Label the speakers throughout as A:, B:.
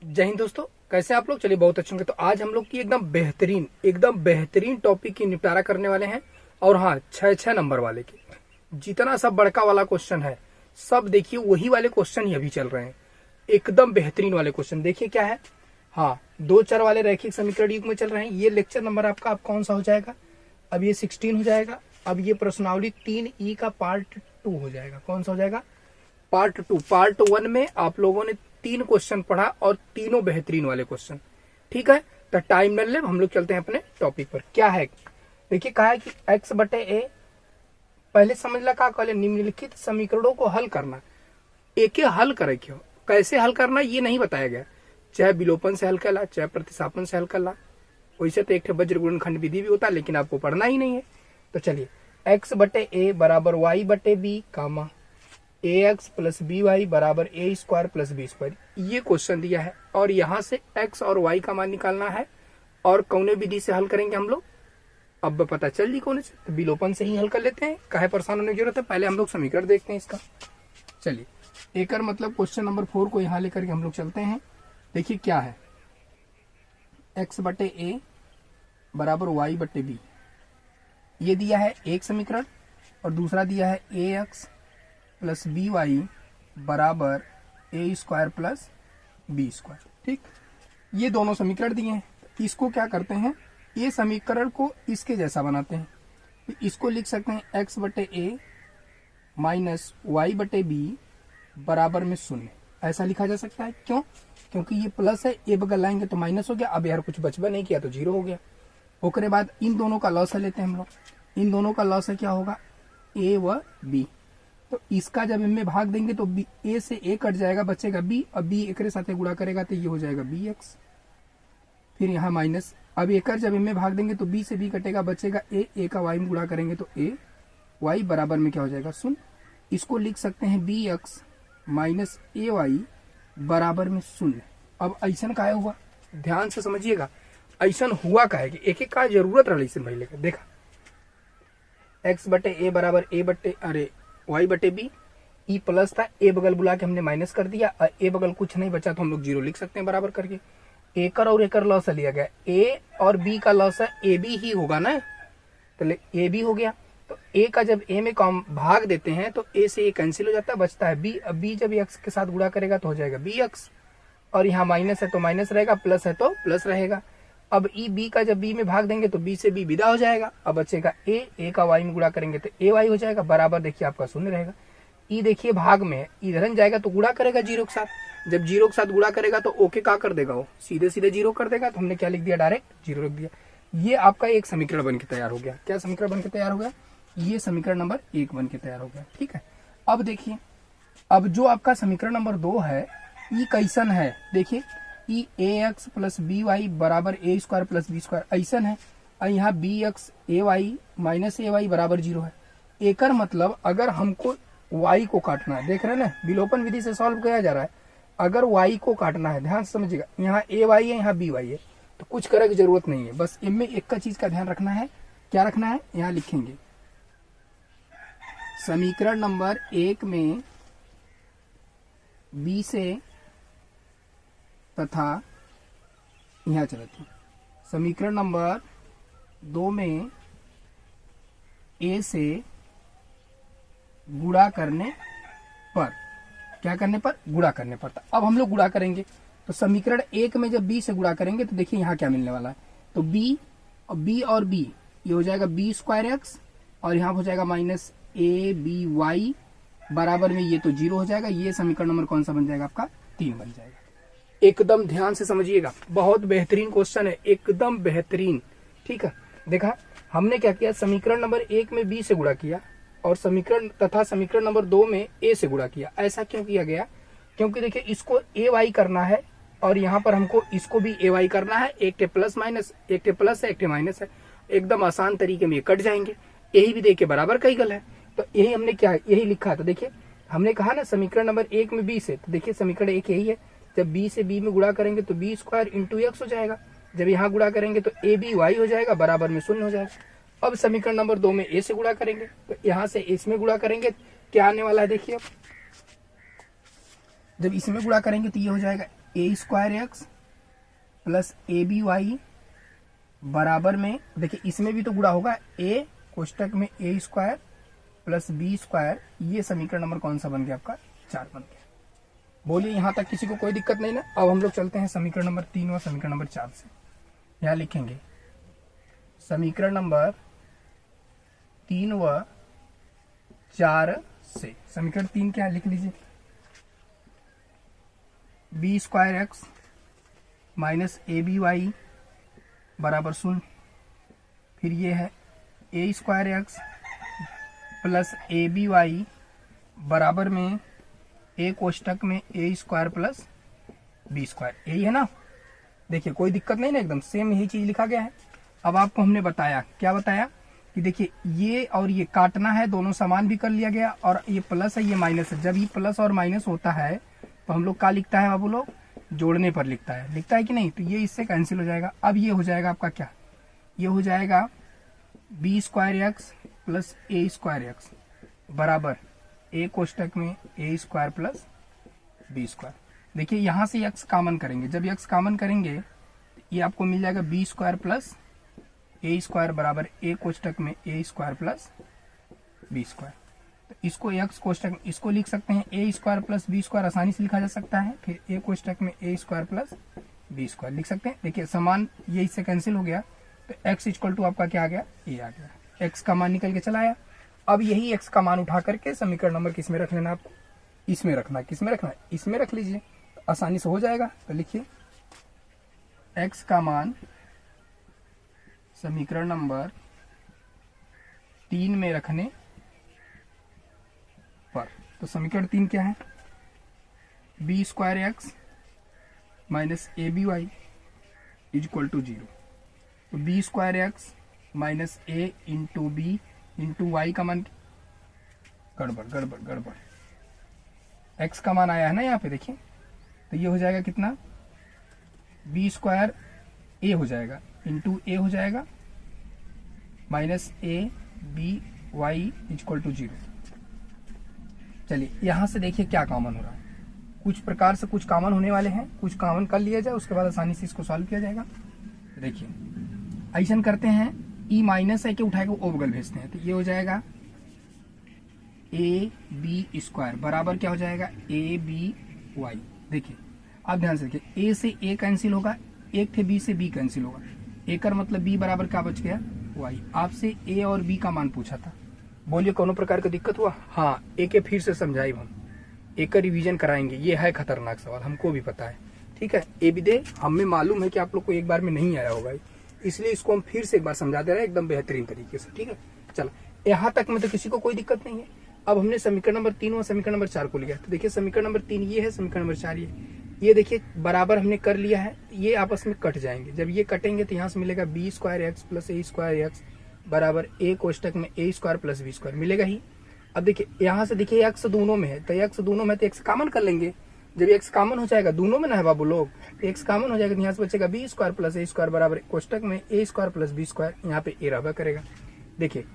A: जय हिंद दोस्तों, कैसे आप लोग। चलिए बहुत अच्छे होंगे। तो आज हम लोग की एकदम बेहतरीन टॉपिक की निपटारा करने वाले हैं। और हाँ, 6 नंबर वाले की जितना सब बड़का वाला क्वेश्चन है सब देखिए वही वाले क्वेश्चन ही अभी चल रहे हैं। एकदम बेहतरीन वाले क्वेश्चन देखिए क्या है। हाँ, 2 चर वाले रैखिक समीकरण युग में चल रहे हैं। ये लेक्चर नंबर आपका अब कौन सा हो जाएगा, अब ये 16 हो जाएगा। अब ये प्रश्नावली 3E का पार्ट 2 हो जाएगा। कौन सा हो जाएगा, पार्ट 2। पार्ट 1 में आप लोगों ने 3 क्वेश्चन पढ़ा और तीनों बेहतरीन वाले क्वेश्चन। ठीक है, तो टाइम न ले, हम लोग चलते हैं अपने टॉपिक पर। क्या है देखिए, कहा है कि x बटे a, पहले समझ ला का कहले निम्नलिखित समीकरणों को हल करना। एक हल करे क्यों, कैसे हल करना ये नहीं बताया गया। चाहे विलोपन से हल कर ला, चाहे प्रतिस्थापन से हल कर ला। वैसे तो एक वज्र गुणनखंड विधि भी होता है, लेकिन आपको पढ़ना ही नहीं है। तो चलिए, x बटे a बराबर y बटे b कामा ax प्लस बी वाई बराबर ए स्क्वायर प्लस बी स्क्वायर, ये क्वेश्चन दिया है। और यहाँ से x और y का मान निकालना है। और कौने विधि से हल करेंगे हम लोग, अब पता चल जी कौन से, तो विलोपन से ही हल कर लेते हैं। काहे परेशान होने की जरूरत है, पहले हम लोग समीकरण देखते हैं इसका। चलिए, एक मतलब क्वेश्चन नंबर 4 को यहाँ लेकर के हम लोग चलते हैं। देखिए क्या है, x बटे a बराबर y बटे b, ये दिया है एक समीकरण। और दूसरा दिया है ax प्लस बी वाई बराबर ए स्क्वायर प्लस बी स्क्वायर। ठीक, ये दोनों समीकरण दिए हैं। इसको क्या करते हैं, ये समीकरण को इसके जैसा बनाते हैं। तो इसको लिख सकते हैं x बटे ए माइनस वाई बटे बी बराबर में 0। ऐसा लिखा जा सकता है। क्यों, क्योंकि ये प्लस है, ए बगल लाएंगे तो माइनस हो गया। अब यार कुछ बचबा नहीं किया तो 0 हो गया। उसके बाद इन दोनों का लॉस लेते हैं हम लोग। इन दोनों का लॉस क्या होगा, ए व बी। तो इसका जब इनमें भाग देंगे तो ए से ए कट जाएगा, बचेगा बी। अब बी एक साथ गुणा करेगा तो ये हो जाएगा बी एक्स। फिर यहाँ माइनस, अब एक जब इनमें भाग देंगे तो बी से बी कटेगा, बचेगा ए का वाई में गुणा करेंगे तो ए वाई बराबर में क्या हो जाएगा 0। इसको लिख सकते हैं बी एक्स माइनस ए वाई बराबर में 0। अब ऐसा का हुआ, ध्यान से समझिएगा। ऐसा हुआ का है कि एक एक का जरूरत रहा इसे पहले का। देखा, एक्स बटे ए बराबर ए बटे वाई बटे बी, ई प्लस था, ए बगल बुला के हमने माइनस कर दिया। ए बगल कुछ नहीं बचा तो हम लोग 0 लिख सकते हैं बराबर करके। एकर और एकर लॉस लिया गया, ए और बी का लॉस है ए बी ही होगा ना, तो ए बी हो गया। तो ए का जब ए में कम भाग देते हैं तो ए से ए कैंसिल हो जाता है, बचता है बी। अब बी जब एक्स के साथ गुणा करेगा तो हो जाएगा बी एक्स। और यहाँ माइनस है तो माइनस रहेगा, प्लस है तो प्लस रहेगा। अब ई बी का जब बी में भाग देंगे तो बी से बी विदा हो जाएगा। अब बचेगा ए का वाई में गुणा करेंगे तो ए वाई हो जाएगा बराबर, देखिए आपका 0 रहेगा। ई देखिए भाग में है, इधर जाएगा तो गुणा करेगा 0 के साथ। जब 0 के साथ गुणा करेगा तो ओके का कर देगा, वो सीधे सीधे 0 कर देगा। तो हमने क्या लिख दिया, डायरेक्ट 0 रख दिया। ये आपका एक समीकरण बन के तैयार हो गया। क्या समीकरण बन के तैयार हो गया, ये समीकरण नंबर 1 बन के तैयार हो गया। ठीक है, अब देखिए, अब जो आपका समीकरण नंबर 2 है, ये कैसन है, देखिए ई ए एक्स प्लस बी वाई बराबर ए स्क्वायर प्लस बी स्क्वायर ऐसा है। और यहाँ बी एक्स ए वाई माइनस ए वाई बराबर 0 है। एकर मतलब अगर हमको y को काटना है, देख रहे हैं ना, विलोपन विधि से सॉल्व किया जा रहा है। अगर y को काटना है, ध्यान से समझिएगा, यहाँ ए वाई है, यहाँ बी वाई है, तो कुछ करने की जरूरत नहीं है। बस इनमें एक का चीज का ध्यान रखना है। क्या रखना है, यहाँ लिखेंगे समीकरण नंबर 1 में बी से तथा यहाँ चलते हैं समीकरण नंबर 2 में ए से गुणा करने पर, क्या करने पर, गुणा करने पर। अब हम लोग गुणा करेंगे तो समीकरण 1 में जब बी से गुणा करेंगे तो देखिए यहाँ क्या मिलने वाला है, तो बी और बी ये हो जाएगा बी स्क्वायर एक्स, और यहाँ हो जाएगा माइनस ए बी वाई बराबर में ये तो 0 हो जाएगा। ये समीकरण नंबर कौन सा बन जाएगा, आपका 3 बन जाएगा। एकदम ध्यान से समझिएगा, बहुत बेहतरीन क्वेश्चन है, एकदम बेहतरीन। ठीक है, देखा हमने क्या किया, समीकरण नंबर 1 में बी से गुणा किया और समीकरण नंबर 2 में ए से गुणा किया। ऐसा क्यों किया गया, क्योंकि देखिए इसको ए वाई करना है और यहाँ पर हमको इसको भी ए वाई करना है। एक के प्लस माइनस, एक के प्लस है, एक के माइनस है, एकदम आसान तरीके में ये कट जाएंगे। यही भी देखिए बराबर कई गल है, तो यही हमने क्या है, यही लिखा। तो देखिए हमने कहा ना समीकरण नंबर 1 में बी से, तो देखिए समीकरण 1 यही है। जब बी से बी में गुणा करेंगे तो बी स्क्वायर इंटू एक्स हो जाएगा। जब यहाँ गुणा करेंगे तो ए बी वाई हो जाएगा बराबर में 0 हो जाएगा। अब समीकरण नंबर 2 में ए से गुणा करेंगे तो यहाँ से इसमें गुणा करेंगे, क्या आने वाला है देखिए। अब जब इसमें गुणा करेंगे तो ये हो जाएगा a square x plus a b y बराबर में, देखिए इसमें भी तो गुणा होगा, ए कोष्टक में a square plus b square, ये समीकरण नंबर कौन सा बन गया आपका? 4 बन गया। बोलिए यहां तक किसी को कोई दिक्कत नहीं ना। अब हम लोग चलते हैं समीकरण नंबर 3 और समीकरण नंबर 4 से। यहां लिखेंगे समीकरण नंबर 3 व 4 से। समीकरण 3 क्या है लिख लीजिए, b square x minus a b y बराबर 0। फिर ये है a square x plus a b y बराबर में ए कोष्टक में a square plus b square, यही है ना। देखिए कोई दिक्कत नहीं ना, एकदम सेम यही चीज लिखा गया है। अब आपको हमने बताया, क्या बताया कि देखिए ये और ये काटना है, दोनों समान भी कर लिया गया, और ये प्लस है ये माइनस है। जब ये प्लस और माइनस होता है तो हम लोग क्या लिखता है बाबू लोग? जोड़ने पर लिखता है कि नहीं? तो ये इससे कैंसिल हो जाएगा। अब ये हो जाएगा आपका क्या? ये हो जाएगा बी स्क्वायर एक्स प्लस ए स्क्वायर एक्स बराबर ए कोष्टक में a square plus b square. देखिए यहां से एक्स कॉमन करेंगे, जब एक्स कॉमन करेंगे तो ये आपको मिल जाएगा बी स्क्वायर प्लस ए स्क्वायर बराबर ए कोष्टक में a square plus b square. तो इसको एक्स कोष्टक में इसको लिख सकते हैं ए स्क्वायर प्लस बी स्क्वायर, आसानी से लिखा जा सकता है। फिर ए कोष्टक में a square plus b square लिख सकते हैं। देखिए समान ये इससे कैंसिल हो गया, तो एक्स इक्वल टू आपका क्या आ गया? ए आ गया। एक्स का मान निकल के चला आया। अब यही एक्स का मान उठा करके समीकरण नंबर किस में रख लेना आपको? इसमें रखना है। किस में रखना है? इसमें रख लीजिए, तो आसानी से हो जाएगा। तो लिखिए एक्स का मान समीकरण नंबर 3 में रखने पर, तो समीकरण 3 क्या है? B square x minus a b y is equal to 0। तो b square x minus a into b into y का मान, गड़बड़ एक्स का मान आया है ना यहाँ पे, देखिए। तो ये हो जाएगा कितना? बी स्क्वायर ए हो जाएगा इंटू ए हो जाएगा minus a b y equal to 0। चलिए यहां से देखिए क्या कॉमन हो रहा है। कुछ प्रकार से कुछ कॉमन होने वाले हैं, कुछ कॉमन कर लिया जाए, उसके बाद आसानी से इसको सॉल्व किया जाएगा। देखिए ऐसा करते हैं, ई माइनस है कि उठा के ओ बगल भेजते हैं, तो ये हो जाएगा ए बी स्क्वायर बराबर क्या हो जाएगा? A b y. देखिए आप ध्यान से देखिए, ए से ए कैंसिल होगा, एक थे बी से बी कैंसिल होगा, ए कर मतलब बी बराबर क्या बच गया? वाई। आपसे ए और बी का मान पूछा था, बोलिए कोनो प्रकार का दिक्कत हुआ? हाँ, एक के फिर से समझाई हम, एक का रिवीजन कराएंगे। ये है खतरनाक सवाल, हमको भी पता है, ठीक है। ए बी दे हमें मालूम है कि आप लोग को एक बार में नहीं आया होगा, इसलिए इसको हम फिर से एक बार समझा दे रहे हैं एकदम बेहतरीन तरीके से, ठीक है। चलो यहाँ तक में तो किसी को कोई दिक्कत नहीं है। अब हमने समीकरण नंबर 3 और समीकरण नंबर 4 को लिया, तो देखिए समीकरण नंबर 3 ये है, समीकरण नंबर 4 ये देखिए बराबर हमने कर लिया है। ये आपस में कट जाएंगे, जब ये कटेंगे तो यहाँ से मिलेगा बी स्क्वायर एक्स प्लस ए स्क्वायर एक्स बराबर ए कोष्टक में a square plus b square मिलेगा ही। अब देखिए यहाँ से देखिए एक्स दोनों में है, तो एक्स दोनों में तो एक्स कॉमन कर लेंगे। जब एक्स कॉमन हो जाएगा, दोनों में ना है बाबू लोग, एक्स कॉमन हो जाएगा तो यहाँ से बचेगा बी स्क्वायर प्लस ए स्क्वायर बराबर कोष्टक में a square plus b square, यहाँ पे ए रहबा करेगा। देखिए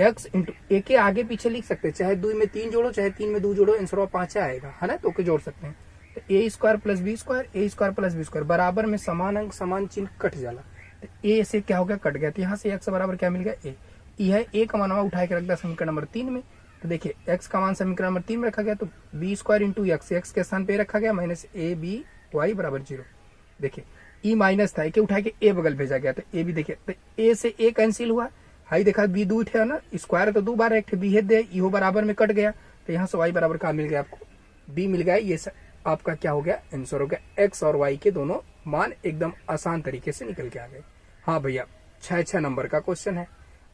A: एक्स इंटू ए के आगे पीछे लिख सकते हैं, चाहे 2 में 3 जोड़ो चाहे 3 में 2 जोड़ो, आंसर 5 आएगा, है ना। तो के जोड़ सकते हैं, तो ए स्क्वायर प्लस बी स्क्वायर ए स्क्वायर प्लस बी स्क्वायर बराबर में समान अंक समान चिन्ह कट जाला, तो ए से क्या हो गया? कट गया। तो यहाँ से एक्स बराबर क्या मिल गया? ए। यह ए का मानवा उठा के रख दिया समीकरण नंबर 3 में। तो देखिए एक्स का मान समीकरण नंबर 3 में रखा गया, तो बी स्क्वायर इंटू एक्स के स्थान पे रखा गया माइनस ए बी वाई बराबर 0। देखिए ई माइनस था, उठा के ए बगल भेजा गया, तो ए भी देखिए, तो ए से ए कैंसिल हुआ, हाई देखा बी 2 थे ना, स्क्वायर तो 2 बार, एक थे बी है दे, इहो बराबर में कट गया, तो यहाँ से वाई बराबर क्या मिल गया आपको? बी मिल गया। ये आपका क्या हो गया? आंसर हो गया। एक्स और वाई के दोनों मान एकदम आसान तरीके से निकल के आ गए। हाँ भैया 6 नंबर का क्वेश्चन है,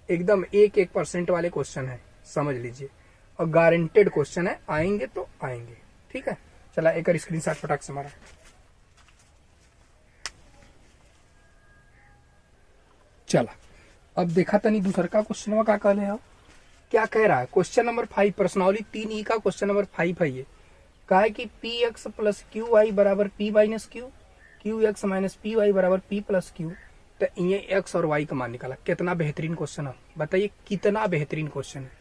A: एकदम 1% वाले क्वेश्चन है, समझ लीजिए, और गारंटेड क्वेश्चन है, आएंगे तो आएंगे, ठीक है। चला एक स्क्रीनशॉट फटाक से मारा। चला अब देखा तनी दूसर का क्वेश्चन का कहले हो, क्या कह रहा है? क्वेश्चन नंबर 5 प्रश्नावली 3 का क्वेश्चन नंबर 5 है। ये कहा है कि p x plus q y बराबर p minus q, q x minus p y बराबर पी प्लस क्यू। तो ये एक्स और वाई का मान निकाला। कितना बेहतरीन क्वेश्चन है, बताइए कितना बेहतरीन क्वेश्चन है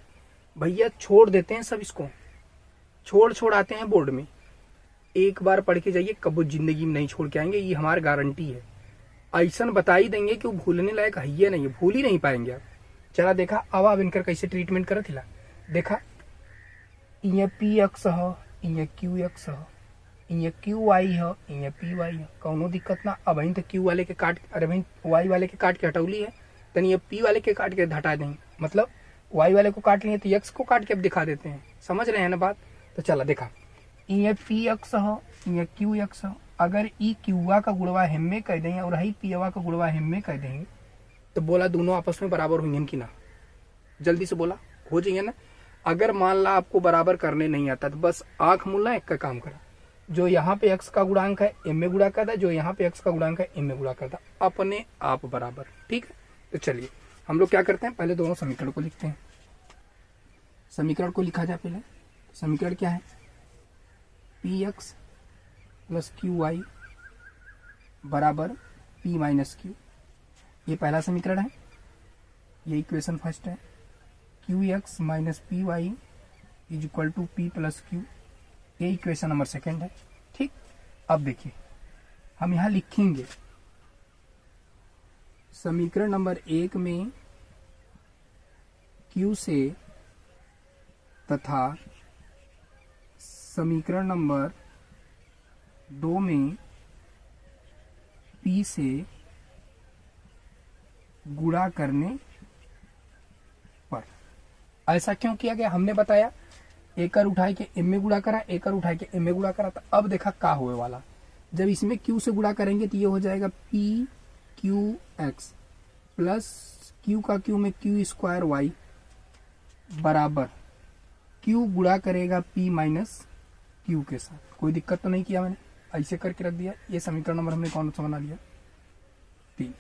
A: भैया। छोड़ देते हैं सब, इसको छोड़ आते हैं बोर्ड में। एक बार पढ़ के जाइए, कब जिंदगी में नहीं छोड़ के आएंगे, ये हमारी गारंटी है। ऐसा बता ही देंगे कि वो भूलने लायक है ये नहीं है, भूल ही नहीं पाएंगे आप। चला देखा अब आप इनकर कैसे ट्रीटमेंट करत हिला। देखा ये पी एक्स है, ये क्यू एक्स है, ये क्यू वाई है, ये पी वाई है, कौनो दिक्कत ना। अब तो क्यू वाले के काट, अरे भाई वाई वाले के काट के हटौली है, तनी ये पी वाले के काट के हटा देंगे, मतलब वाई वाले को काट लिए तो एक्स को काट के अब दिखा देते हैं। समझ रहे हैं ना बात। तो चला देखा ये पी एक्स है, ये क्यू एक्स है। अगर ई क्यूआ का गुणवा हेम्मे कह देंगे और ही पीवा का गुणवा हेम्मे कह देंगे तो बोला दोनों आपस में बराबर होंगे कि ना? जल्दी से बोला हो जाइए ना। अगर मान ला आपको बराबर करने नहीं आता तो बस आंख मुल्ला एक का काम करा, जो यहाँ पे एक्स का गुणांक है एम में गुणा करता, जो यहाँ पे एक्स का गुणांक है एम में गुणा करता, अपने आप बराबर। ठीक है, तो चलिए हम लोग क्या करते हैं, पहले दोनों समीकरण को लिखते हैं। समीकरण को लिखा जाए पहले। समीकरण क्या है, p x plus q y बराबर पी माइनस क्यू, ये पहला समीकरण है, ये इक्वेशन फर्स्ट है। Q x minus p y is equal to p plus q, ये इक्वेशन नंबर सेकेंड है। ठीक, अब देखिए हम यहां लिखेंगे समीकरण नंबर 1 में क्यू से तथा समीकरण नंबर 2 में पी से गुणा करने पर। ऐसा क्यों किया गया, हमने बताया एकर उठाए के एम में गुणा करा, एकर उठाए के एम में गुणा करा। तो अब देखा का होए वाला, जब इसमें क्यू से गुणा करेंगे तो ये हो जाएगा p q x plus Q का क्यू में क्यू स्क्वायर वाई बराबर क्यू गुणा करेगा पी माइनस क्यू के साथ। कोई दिक्कत तो नहीं किया मैंने, ऐसे करके रख दिया। ये समीकरण नंबर हमने कौन सा बना लिया, 3।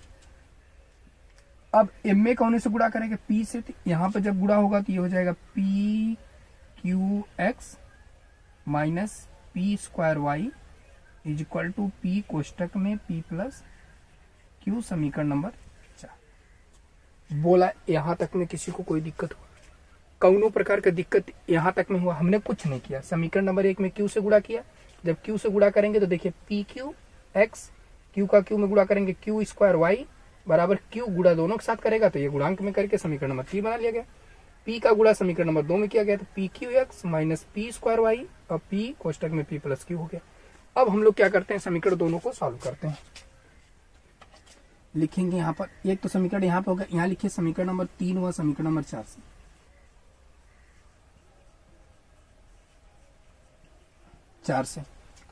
A: अब एम में कौन से गुणा करेंगे, पी से। यहां पर जब गुणा होगा तो ये हो जाएगा p q x minus p square y is equal to p कोष्टक में पी प्लस क्यू, समीकरण नंबर 4। बोला यहां तक में किसी को कोई दिक्कत हुआ, कौनो प्रकार का दिक्कत यहां तक में हुआ? हमने कुछ नहीं किया। समीकरण नंबर 1 में क्यू से गुणा किया, जब क्यू से गुणा करेंगे तो देखिए पी क्यू एक्स, क्यू का क्यू में गुणा करेंगे क्यू स्क्वायर वाई बराबर क्यू गुणा दोनों के साथ करेगा तो ये गुणांक में करके समीकरण नंबर 3 बना लिया गया। पी का गुणा समीकरण नंबर 2 में किया गया तो p q x minus p square y और पी कोष्टक में पी प्लस क्यू हो गया। अब हम लोग क्या करते हैं, समीकरण दोनों को सॉल्व करते हैं। लिखेंगे यहाँ पर एक तो समीकरण यहाँ पे होगा, यहाँ लिखिए समीकरण नंबर 3 हुआ समीकरण नंबर 4 से।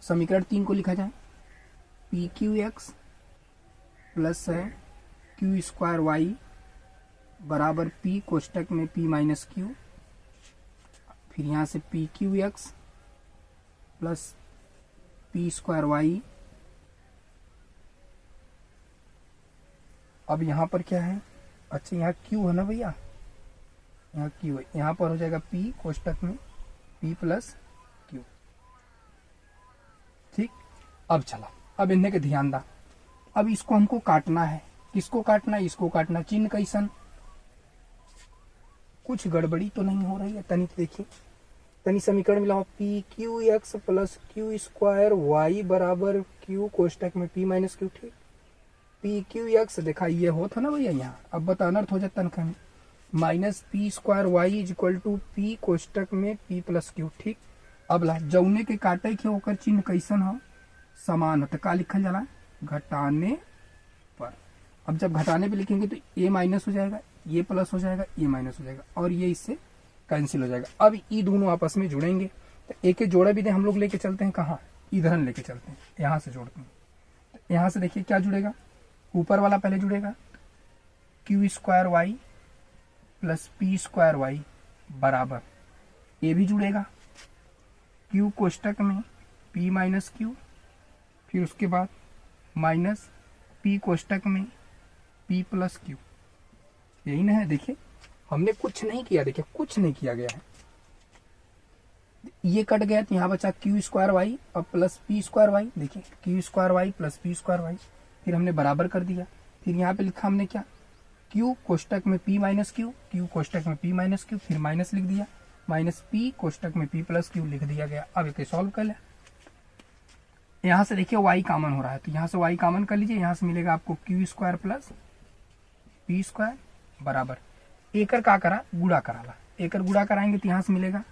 A: समीकरण 3 को लिखा जाए पी क्यू एक्स प्लस है क्यू स्क्वायर वाई बराबर पी कोष्टक में पी माइनस क्यू, फिर यहां से p q x plus p square y. अब यहां पर क्या है, अच्छा यहाँ क्यू है ना भैया, यहाँ क्यू है, यहाँ पर हो जाएगा पी कोष्टक में पी प्लस क्यू। ठीक, अब चला, अब इन्हें के ध्यान दा, अब इसको हमको काटना है। किसको काटना है, इसको काटना। चिन्ह कैसन, कुछ गड़बड़ी तो नहीं हो रही है, तनी देखिए, तनी समीकरण मिलाओ। P q x plus q square y बराबर क्यू कोष्टक में पी माइनस क्यू। ठीक, पी क्यू एक्स देखा ये होता ना भैया यहाँ, अब बता अनर्थ हो जाता तनखा में, minus p square y is equal to p कोष्टक में पी प्लस क्यू। ठीक, अब ला जौने के काटे के ओकर चिन्ह कैसन हो, समान हो तो का लिखल जाला, घटाने पर। अब जब घटाने पे लिखेंगे तो ये माइनस हो जाएगा, ये प्लस हो जाएगा, ये माइनस हो जाएगा और ये इससे कैंसिल हो जाएगा। अब ये दोनों आपस में जुड़ेंगे तो एक एक जोड़ा भी दे हम लोग लेके चलते हैं, कहाँ, इधर लेके चलते हैं, यहां से जोड़ते हैं। तो यहां से देखिए क्या जुड़ेगा, ऊपर वाला पहले जुड़ेगा q square y plus p square y बराबर, ये भी जुड़ेगा क्यू कोष्टक में पी माइनस क्यू, फिर उसके बाद माइनस पी कोष्टक में पी प्लस क्यू। यही ना है, देखिए हमने कुछ नहीं किया, देखिए कुछ नहीं किया गया है। ये कट गया तो यहाँ बचा क्यू स्क्वायर वाई और प्लस पी स्क्वायर वाई। देखिए q square y plus p square y, फिर हमने बराबर कर दिया। फिर यहाँ पे लिखा हमने क्या, क्यू कोष्टक में पी माइनस क्यू, क्यू कोष्टक में पी माइनस क्यू, फिर माइनस लिख दिया, माइनस पी कोष्टक में पी प्लस क्यू लिख दिया गया। अब इसे सॉल्व कर ले, यहाँ से देखिए y कॉमन हो रहा है, तो यहाँ से y कॉमन कर लीजिए, यहाँ से मिलेगा आपको Q square plus p square बराबर एकर का करा गुड़ा कराला, एकर गुड़ा कराएंगे तो यहाँ से मिलेगा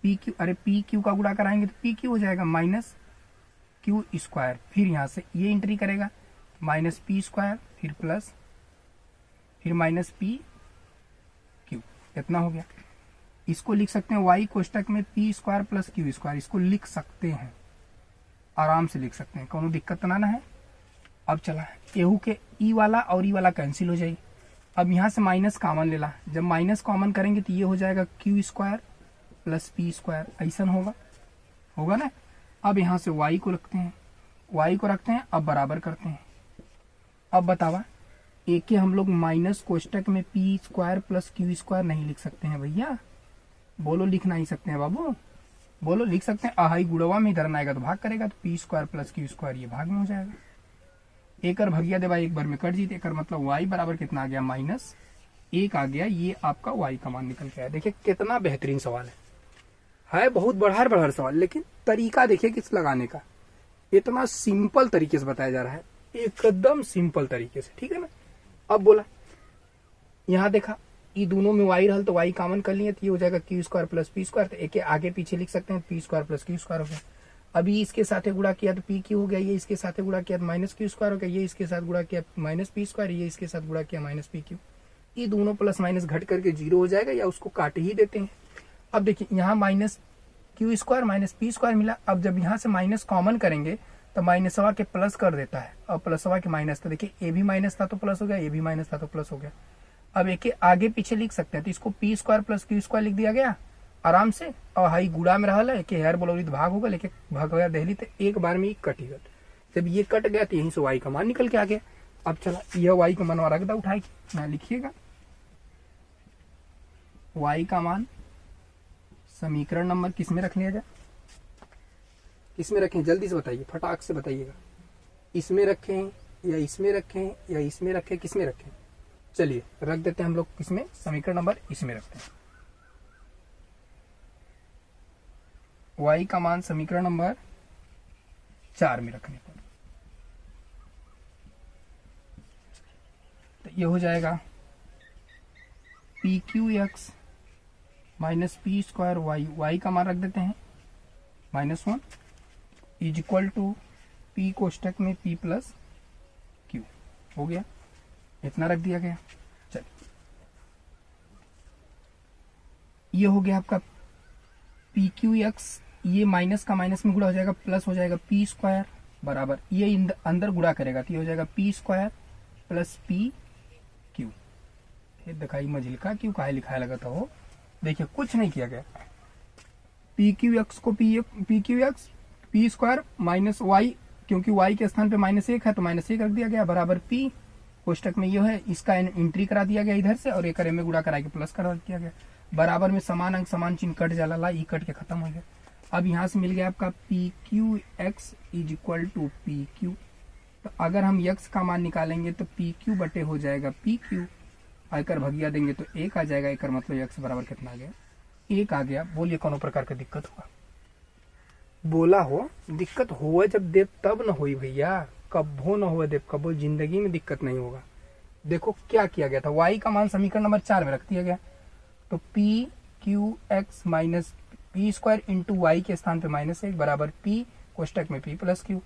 A: पी क्यू, अरे पी क्यू का गुड़ा कराएंगे तो पी क्यू हो जाएगा माइनस क्यू स्क्वायर, फिर यहाँ से ये एंट्री करेगा माइनस पी स्क्वायर, फिर प्लस, फिर माइनस पी क्यू, इतना हो गया। इसको लिख सकते हैं y कोष्टक में P square plus q square, इसको लिख सकते हैं, आराम से लिख सकते हैं, कोनो दिक्कत ना है। अब चला एहू के ई वाला और ई वाला कैंसिल हो जाएगी। अब यहाँ से माइनस कॉमन ले ला, जब माइनस कॉमन करेंगे तो ये हो जाएगा Q square plus p square, ऐसा होगा ना। अब यहाँ से y को रखते हैं, y को रखते हैं, अब बराबर करते हैं। अब बतावा एक के हम लोग माइनस कोष्टक में P square plus q square नहीं लिख सकते हैं भैया, बोलो लिख नहीं सकते हैं बाबू, बोलो लिख सकते हैं। आहाई गुड़वा में इधर आएगा तो भाग करेगा, तो P square plus q square ये भाग में हो जाएगा। एकर भगिया देवा एक बार में कट जीते, एकर मतलब y बराबर कितना आ गया माइनस एक आ गया, ये आपका y का मान निकल के आया। देखिए कितना बेहतरीन सवाल है बहुत बढ़ा सवाल, लेकिन तरीका देखिए किस लगाने का, इतना सिंपल तरीके से बताया जा रहा है, एकदम सिंपल तरीके से, ठीक है ना। अब बोला यहाँ देखा ये दोनों में y रहल तो y कॉमन कर लिए, तो ये हो जाएगा Q square plus p square, तो एक आगे पीछे लिख सकते हैं P square plus q square हो गया। अभी इसके साथ गुड़ा किया तो पी क्यू हो गया, ये इसके साथ गुड़ा किया तो माइनस क्यू स्क्वायर हो गया, ये इसके साथ गुड़ा किया माइनस पी स्क्वायर, ये इसके साथ गुड़ा किया माइनस पी क्यू। ये दोनों प्लस माइनस घट करके जीरो हो जाएगा, या उसको काट ही देते हैं। अब देखिए यहाँ minus Q square minus p square मिला, अब जब यहाँ से माइनस कॉमन करेंगे तो माइनसवा के प्लस कर देता है, और प्लसवा के माइनस, तो देखिए ए भी माइनस था तो प्लस हो गया, ए भी माइनस था तो प्लस हो गया। अब एक आगे पीछे लिख सकते हैं, तो इसको P square plus q square लिख दिया गया आराम से, और हाई गुड़ा में रहा है कि हेयर बोलोरी तो भाग होगा, लेकिन भाग गया दहली तो एक बार में ही कट ही गया। जब ये कट गया तो यहीं से y का मान निकल के आ गया। अब चला यह y का मान रख दो उठाए ना, लिखिएगा y का मान समीकरण नंबर किस में रख लिया जाए, किस में रखें जल्दी से बताइए, फटाक से बताइएगा, इसमें रखें या इसमें रखें या इसमें रखें, किस में रखें। चलिए रख देते हैं हम लोग किसमें, समीकरण नंबर इसमें रखते हैं। y का मान समीकरण नंबर 4 में रखने पर तो ये हो जाएगा p q x minus p square y, y का मान रख देते हैं -1 इज इक्वल टू पी कोष्टक में पी प्लस क्यू, हो गया इतना रख दिया गया। चलिए ये हो गया आपका पी क्यू एक्स, ये माइनस का माइनस में गुड़ा हो जाएगा, प्लस हो जाएगा पी स्क्वायर बराबर, ये अंदर गुड़ा करेगा तो ये हो जाएगा P square plus P Q. ये दिखाई मझिल का क्यू काहे लिखाया लगा था वो, देखिए कुछ नहीं किया गया। पी क्यू एक्स को p q x p square minus y, क्योंकि वाई के स्थान पे -1 है तो -1 रख दिया गया बराबर पी कोष्टक में ये है, इसका एंट्री करा दिया गया इधर से, और एक में गुड़ा करा के प्लस करा दिया गया। बराबर में समान अंक समान चिन्ह कट जाला ला, ई कट के खत्म हो गया। अब यहाँ से मिल गया आपका p q x is equal to p q, तो अगर हम एक्स का मान निकालेंगे तो पी क्यू बटे हो जाएगा पी क्यू, आकर भगिया देंगे तो 1 आ जाएगा, एक मतलब एक्स बराबर कितना आ गया 1 आ गया। बोलिए कोनो प्रकार का दिक्कत हुआ, बोला हो दिक्कत हुआ जब देव तब न हुई भैया, कब्बो न हुआ देव कब्बो, जिंदगी में दिक्कत नहीं होगा। देखो क्या किया गया था, y का मान समीकरण नंबर 4 में रख दिया गया, तो p q x minus p square into y के स्थान पे -1 बराबर पी कोष्टक में पी प्लस क्यू,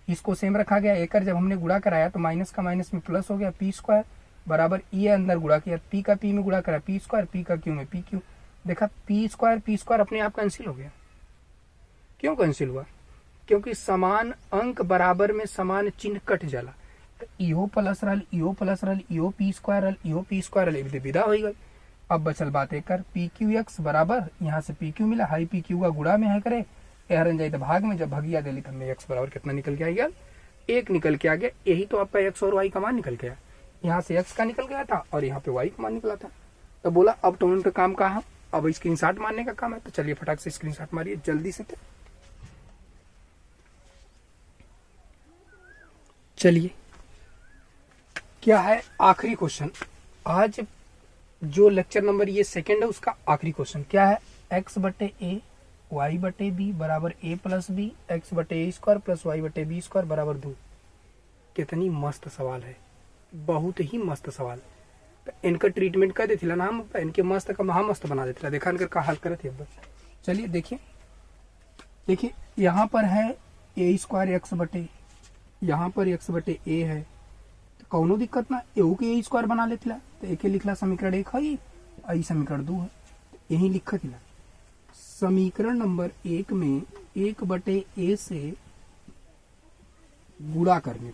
A: इसको सेम रखा गया। एक जब हमने गुड़ा कराया तो माइनस का माइनस में प्लस हो गया पी स्क्वायर बराबर, ये अंदर गुड़ा किया, पी का पी में गुड़ा करा पी स्क्वायर, पी का क्यू में पी क्यू। देखा पी स्क्वायर अपने आप कैंसिल हो गया। क्यों कैंसिल हुआ, क्योंकि समान अंक बराबर में समान चिन्ह कट जाला, तो इहो प्लस रहल इहो प्लस रहल, इहो पी स्क्वायर रहल इहो पी स्क्वायर रहल, विदा हो गई। अब बचल बात एक कर पी क्यू एक्स बराबर, यहाँ से पी क्यू मिला, हाई पी क्यू का गुड़ा में है करे एहरन जाए तो भाग में, जब भगिया दिली तो हमें एक्स बराबर कितना निकल के आ गया 1 निकल के आ गया। यही तो आपका एक्स और वाई का मान निकल गया, यहाँ से एक्स का निकल गया था और यहाँ पे वाई का मान निकला था। तो बोला अब तो उनका काम कहा, अब स्क्रीनशॉट मारने का काम है, तो चलिए फटाक से स्क्रीनशॉट मारिए जल्दी से। चलिए क्या है आखिरी क्वेश्चन, आज जो लेक्चर नंबर ये सेकंड है उसका आखिरी क्वेश्चन क्या है, x बटे a वाई बटे बी बराबर ए प्लस बी एक्स बटे ए स्क्वायर प्लस वाई बटे बी स्क्वायर बराबर 2। कितनी मस्त सवाल है, बहुत ही मस्त सवाल। तो इनका ट्रीटमेंट कर देती ना हम, इनके मस्त का मस्त बना देते देखा इनका का हल करे थे। चलिए देखिए यहाँ पर है ए स्क्वायर एक्स बटे, यहाँ पर एक्स बटे ए है, तो कौनो दिक्कत ना ए के ए स्क्वायर बना लेती ला। तो एक लिखला समीकरण 1 है, आई समीकरण 2 है, तो यही लिखा थी। समीकरण नंबर 1 में 1 बटे ए से गुणा करने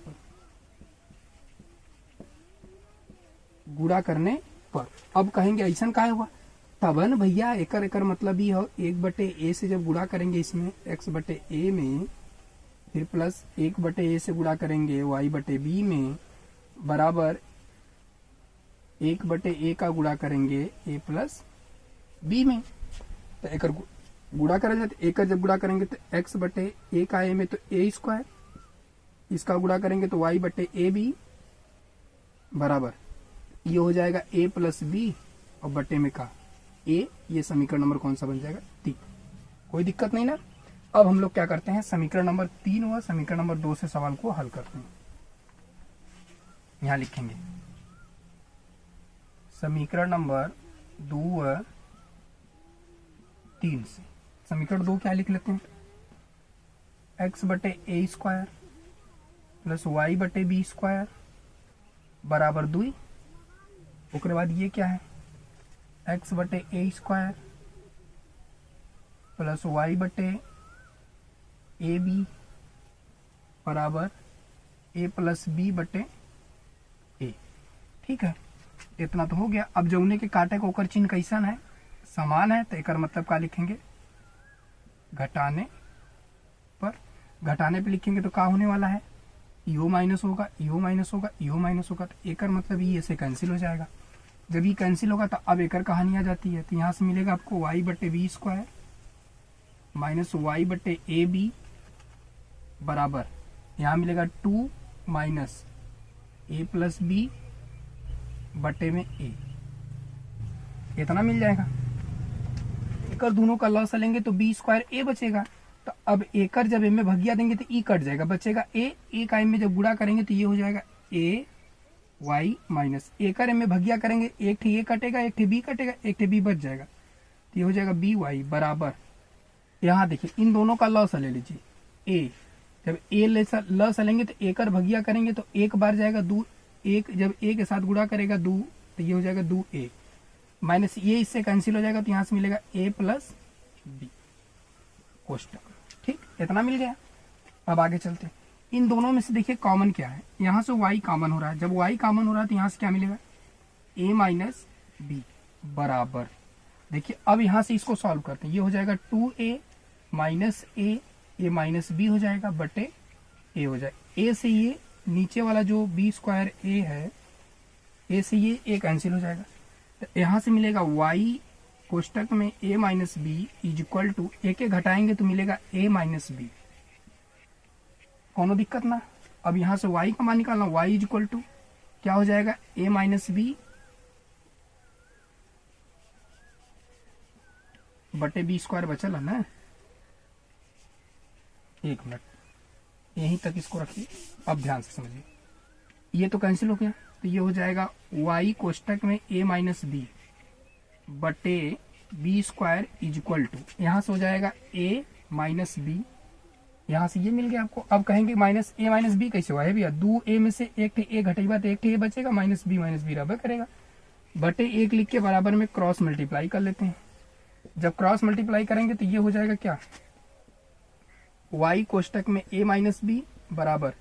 A: पर अब कहेंगे ऐसा का हुआ तबन भैया एकर मतलब ही हो 1 बटे ए से जब गुणा करेंगे इसमें एक्स बटे ए में, फिर प्लस 1 बटे ए से गुणा करेंगे वाई बटे बी में बराबर 1 बटे ए का गुणा करेंगे ए प्लस बी में। तो एक गुणा करा जाए, एक जब गुणा करेंगे तो एक्स बटे ए का ए में तो ए स्क्वायर, इसका गुणा करेंगे तो वाई बटे ए बी बराबर ये हो जाएगा ए प्लस बी और बटे में का ए। ये समीकरण नंबर कौन सा बन जाएगा 3। कोई दिक्कत नहीं ना। अब हम लोग क्या करते हैं, समीकरण नंबर 3 व समीकरण नंबर 2 से सवाल को हल करते हैं। यहां लिखेंगे समीकरण नंबर 2 व 3 से समीकरण 2 क्या लिख लेते हैं, एक्स बटे ए स्क्वायर प्लस वाई बटे बी स्क्वायर बराबर 2। उसके बाद ये क्या है, एक्स बटे ए स्क्वायर प्लस वाई बटे ए बी बराबर ए प्लस बी बटे ए। ठीक है, इतना तो हो गया। अब जौने के काटे को ओकर चिन्ह कैसन है, समान है, तो एक मतलब क्या लिखेंगे घटाने पर। घटाने पे लिखेंगे तो क्या होने वाला है, यो माइनस होगा, यो माइनस होगा, यो माइनस होगा, तो एकर मतलब ये से कैंसिल हो जाएगा। जब ये कैंसिल होगा तो अब एकर कहानी आ जाती है। तो यहाँ से मिलेगा आपको वाई बटे बी स्क्वायर माइनस वाई बटे ए बी बराबर यहाँ मिलेगा 2 माइनस ए प्लस बी बटे में ए। इतना मिल जाएगा। एकर दोनों का लॉस लेंगे तो बी स्क्वायर ए बचेगा। तो अब एकर जब ए में भगिया देंगे तो ई कट जाएगा, बचेगा ए का एम में जब गुणा करेंगे तो ये हो जाएगा ए वाई माइनस एकर एम में भगिया करेंगे, एक ठी ए कटेगा, एक ठी बी कटेगा, एक ठी बी बच जाएगा, तो ये हो जाएगा बी वाई बराबर। यहाँ देखिए इन दोनों का लॉस ले लीजिए, ए जब ए लॉस लेंगे तो एकर भगिया करेंगे तो एक बार जाएगा 2, एक जब ए के साथ गुणा करेगा 2 तो ये हो जाएगा 2a माइनस ये इससे कैंसिल हो जाएगा, तो यहाँ से मिलेगा a प्लस बी कोष्टक। ठीक, इतना मिल गया। अब आगे चलते हैं। इन दोनों में से देखिए कॉमन क्या है, यहाँ से y कॉमन हो रहा है। जब y कॉमन हो रहा है तो यहाँ से क्या मिलेगा a माइनस बी बराबर। देखिए अब यहाँ से इसको सॉल्व करते हैं, ये हो जाएगा 2a माइनस ए माइनस बी हो जाएगा बटे a हो जाएगा। a से ये नीचे वाला जो बी स्क्वायर a है, a से ये a कैंसिल हो जाएगा, तो यहाँ से मिलेगा y कोष्टक में a minus b is equal to एक घटाएंगे तो मिलेगा a माइनस बी। कोनो दिक्कत ना। अब यहाँ से y का मान निकालना, y इज इक्वल टू क्या हो जाएगा a माइनस बी बटे बी स्क्वायर बचल है ना। एक मिनट यहीं तक इसको रखिए, अब ध्यान से समझिए। ये तो कैंसिल हो गया, तो ये हो जाएगा y कोष्टक में a माइनस बी बटे b square is equal to यहाँ से हो जाएगा a माइनस बी, यहाँ से ये मिल गया आपको। अब कहेंगे माइनस a माइनस बी कैसे हुआ है भैया, 2a में से एक थे a घटेगा तो एक थे a बचेगा, माइनस बी रबर करेगा, बटे 1 लिख के बराबर में क्रॉस मल्टीप्लाई कर लेते हैं। जब क्रॉस मल्टीप्लाई करेंगे तो ये हो जाएगा क्या, y कोष्टक में a माइनस बी बराबर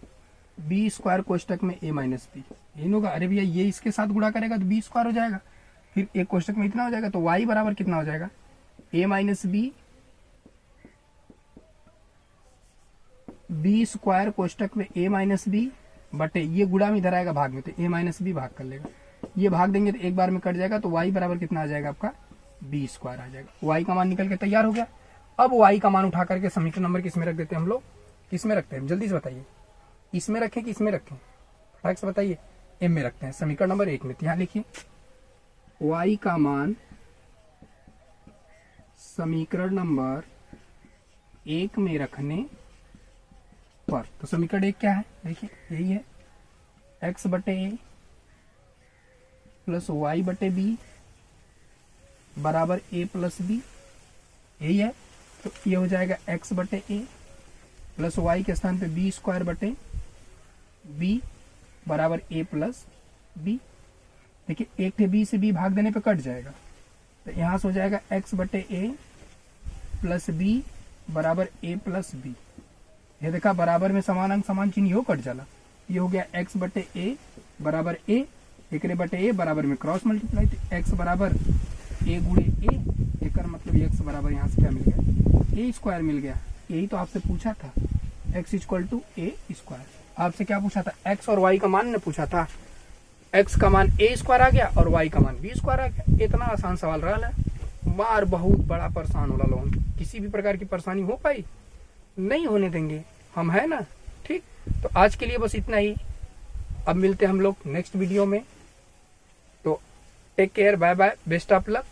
A: बी स्क्वायर कोष्टक में a माइनस बी। इन होगा, अरे भैया ये इसके साथ गुणा करेगा तो बी स्क्वायर हो जाएगा, फिर एक कोष्टक में इतना हो जाएगा, तो y बराबर कितना हो जाएगा a माइनस बी स्क्वायर कोष्टक में a माइनस बी बटे ये गुणा में इधर आएगा भाग में, तो a माइनस बी भाग कर लेगा, ये भाग देंगे तो एक बार में कट जाएगा, तो y बराबर कितना आ जाएगा आपका बी स्क्वायर आ जाएगा। y का मान निकल के तैयार हो गया। अब y का मान उठा करके समीकरण नंबर किसमें रख देते हैं हम लोग, किसमें रखते हैं जल्दी से बताइए, इसमें रखें कि इसमें रखें, फटाक से बताइए। m में रखते हैं, समीकरण नंबर 1 में। यहाँ लिखिए y का मान समीकरण नंबर 1 में रखने पर। तो समीकरण 1 क्या है, देखिए यही है, x बटे ए प्लस वाई बटे बी बराबर a प्लस बी, यही है। तो ये हो जाएगा x बटे ए प्लस वाई के स्थान पे बी स्क्वायर बटे बी बराबर a प्लस बी। देखिए एक थे बी से बी भाग देने पे कट जाएगा, तो यहां से हो जाएगा x बटे ए प्लस बी बराबर a प्लस बी। ये देखा बराबर में समान अंक समान चिन्ह हो कट जाला। ये हो गया x बटे ए बराबर a, एक बटे ए बराबर में क्रॉस मल्टीप्लाई, तो x बराबर a गुणे ए, एक मतलब x बराबर यहाँ से क्या मिल गया, a स्क्वायर मिल गया। यही तो आपसे पूछा था, x equal to a square. आपसे क्या पूछा था, x और y का मान ने पूछा था, x का मान a स्क्वायर आ गया और y का मान b स्क्वायर आ गया। इतना आसान सवाल रहा है, बार बहुत बड़ा परेशान होला लोगन, किसी भी प्रकार की परेशानी हो पाई नहीं होने देंगे हम, है ना। ठीक, तो आज के लिए बस इतना ही, अब मिलते हैं हम लोग नेक्स्ट वीडियो में। तो take care, bye bye, best of luck.